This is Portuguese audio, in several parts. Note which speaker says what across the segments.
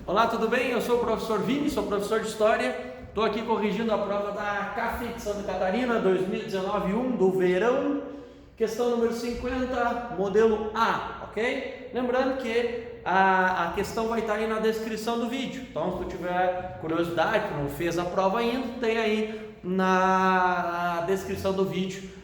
Speaker 1: Olá, tudo bem? Eu sou o professor Vini, sou professor de História. Estou aqui corrigindo a prova da CAF de Santa Catarina 2019-1 do verão, questão número 50, modelo A, ok? Lembrando que a questão vai estar aí na descrição do vídeo, então se tu tiver curiosidade, não fez a prova ainda, tem aí na descrição do vídeo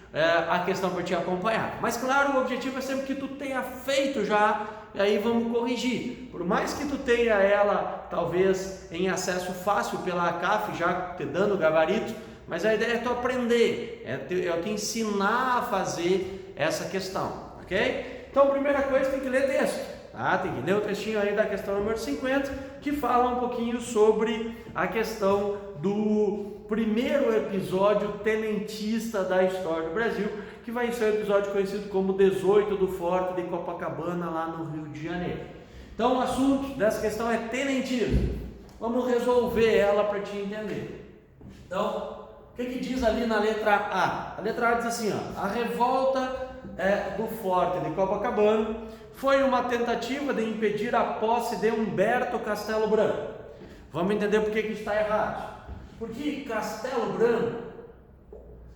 Speaker 1: a questão para te acompanhar. Mas claro, o objetivo é sempre que tu tenha feito já, e aí vamos corrigir. Por mais que tu tenha ela talvez em acesso fácil pela CAF, já te dando gabarito, mas a ideia é tu aprender, é eu te ensinar a fazer essa questão, ok? Então, primeira coisa, tem que ler texto, tá? Tem que ler o textinho aí da questão número 50, que fala um pouquinho sobre a questão do primeiro episódio tenentista da história do Brasil, que vai ser o episódio conhecido como 18 do Forte de Copacabana, lá no Rio de Janeiro. Então, o assunto dessa questão é tenentismo. Vamos resolver ela para te entender. Então, o que diz ali na letra A? A letra A diz assim, ó, a revolta do Forte de Copacabana foi uma tentativa de impedir a posse de Humberto Castelo Branco. Vamos entender por que está errado. Porque Castelo Branco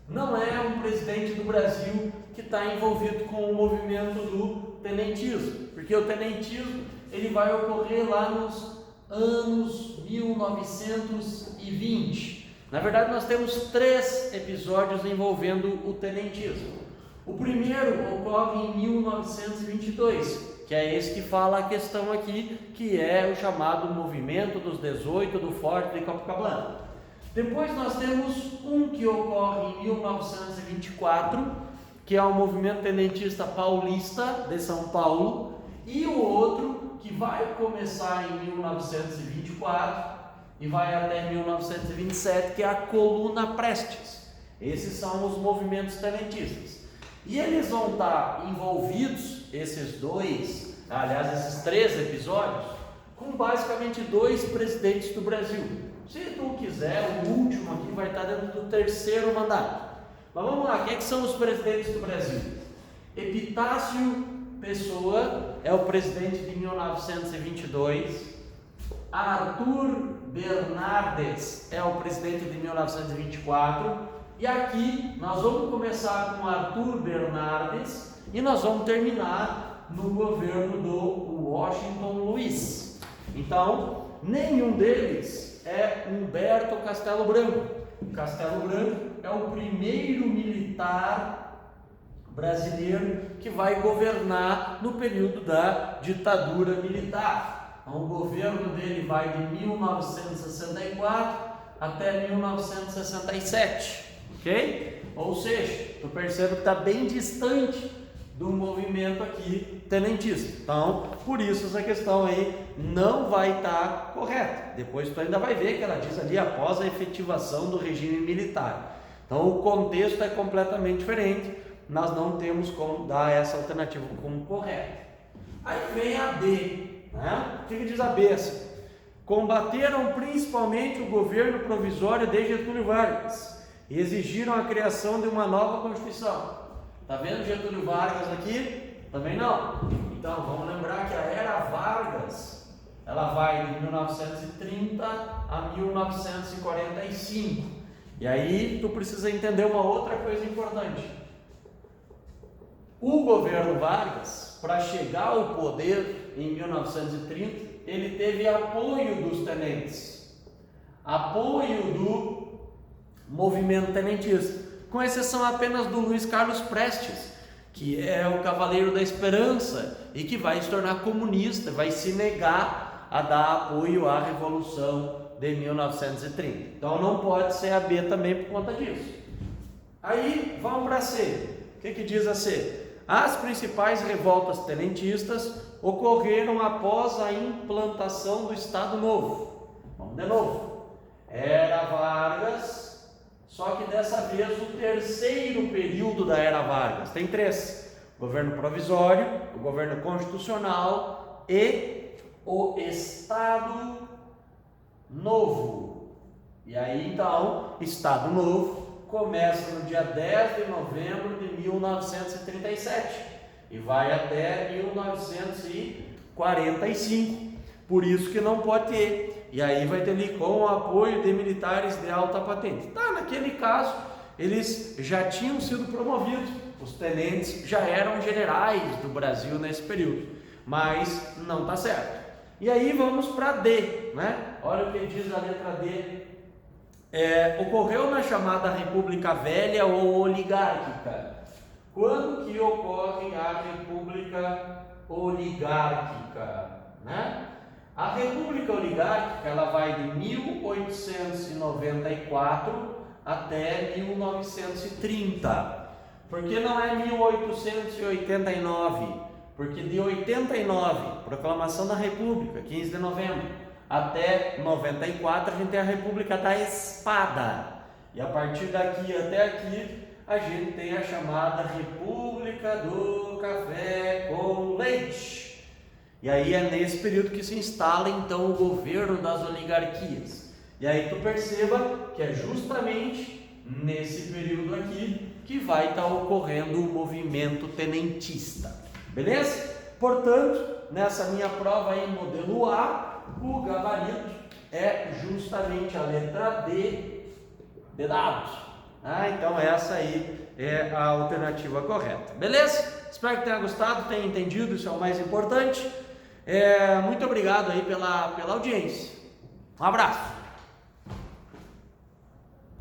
Speaker 1: não é um presidente do Brasil que está envolvido com o movimento do tenentismo, porque o tenentismo ele vai ocorrer lá nos anos 1920. Na verdade, nós temos 3 episódios envolvendo o tenentismo. O primeiro ocorre em 1922, que é esse que fala a questão aqui, que é o chamado movimento dos 18 do Forte de Copacabana. Depois nós temos um que ocorre em 1924, que é o movimento tenentista paulista de São Paulo, e o outro que vai começar em 1924 e vai até 1927, que é a Coluna Prestes. Esses são os movimentos tenentistas. E eles vão estar envolvidos, esses 3 episódios, com basicamente 2 presidentes do Brasil. Se tu quiser, o último aqui vai estar dentro do 3º mandato. Mas vamos lá, quem é que são os presidentes do Brasil? Epitácio Pessoa é o presidente de 1922. Arthur Bernardes é o presidente de 1924. E aqui nós vamos começar com Arthur Bernardes e nós vamos terminar no governo do Washington Luiz. Então, nenhum deles é Humberto Castelo Branco. Castelo Branco é o primeiro militar brasileiro que vai governar no período da ditadura militar. Então, o governo dele vai de 1964 até 1967, ok? Ou seja, tu percebe que está bem distante do movimento aqui tenentista. Então, por isso essa questão aí não vai estar correta. Depois tu ainda vai ver que ela diz ali após a efetivação do regime militar. Então, o contexto é completamente diferente. Nós não temos como dar essa alternativa como correta. Aí vem a B, né? O que diz a B assim? Combateram principalmente o governo provisório de Getúlio Vargas e exigiram a criação de uma nova Constituição. Tá vendo Getúlio Vargas aqui? Também não. Então, vamos lembrar que a era Vargas, ela vai de 1930 a 1945. E aí, tu precisa entender uma outra coisa importante. O governo Vargas, para chegar ao poder em 1930, ele teve apoio dos tenentes, apoio do movimento tenentista, com exceção apenas do Luiz Carlos Prestes, que é o Cavaleiro da Esperança e que vai se tornar comunista, vai se negar a dar apoio à Revolução de 1930. Então não pode ser a B também por conta disso. Aí vamos para a C. O que diz a C? As principais revoltas tenentistas ocorreram após a implantação do Estado Novo. Vamos de novo. Era Vargas, só que dessa vez o 3º período da era Vargas. Tem 3. O governo provisório, o governo constitucional e o Estado Novo. E aí então, Estado Novo começa no dia 10 de novembro de 1937 e vai até 1945. por isso que não pode ter. E aí vai ter ali com o apoio de militares de alta patente. Tá, naquele caso, eles já tinham sido promovidos, os tenentes já eram generais do Brasil nesse período, mas não tá certo. E aí vamos para D, né? Olha o que diz a letra D. Ocorreu na chamada República Velha ou Oligárquica. Quando que ocorre a República Oligárquica, né? A República Oligárquica ela vai de 1894 até 1930. Por que não é 1889? Porque de 89, proclamação da República, 15 de novembro, até 94 a gente tem a República da Espada. E a partir daqui até aqui a gente tem a chamada República do Café com Leite. E aí é nesse período que se instala então o governo das oligarquias. E aí tu perceba que é justamente nesse período aqui que vai estar ocorrendo o movimento tenentista. Beleza? Portanto, nessa minha prova aí, modelo A, o gabarito é justamente a letra D de dados. Então essa aí é a alternativa correta. Beleza? Espero que tenha gostado, tenha entendido, isso é o mais importante. Muito obrigado aí pela audiência. Um abraço.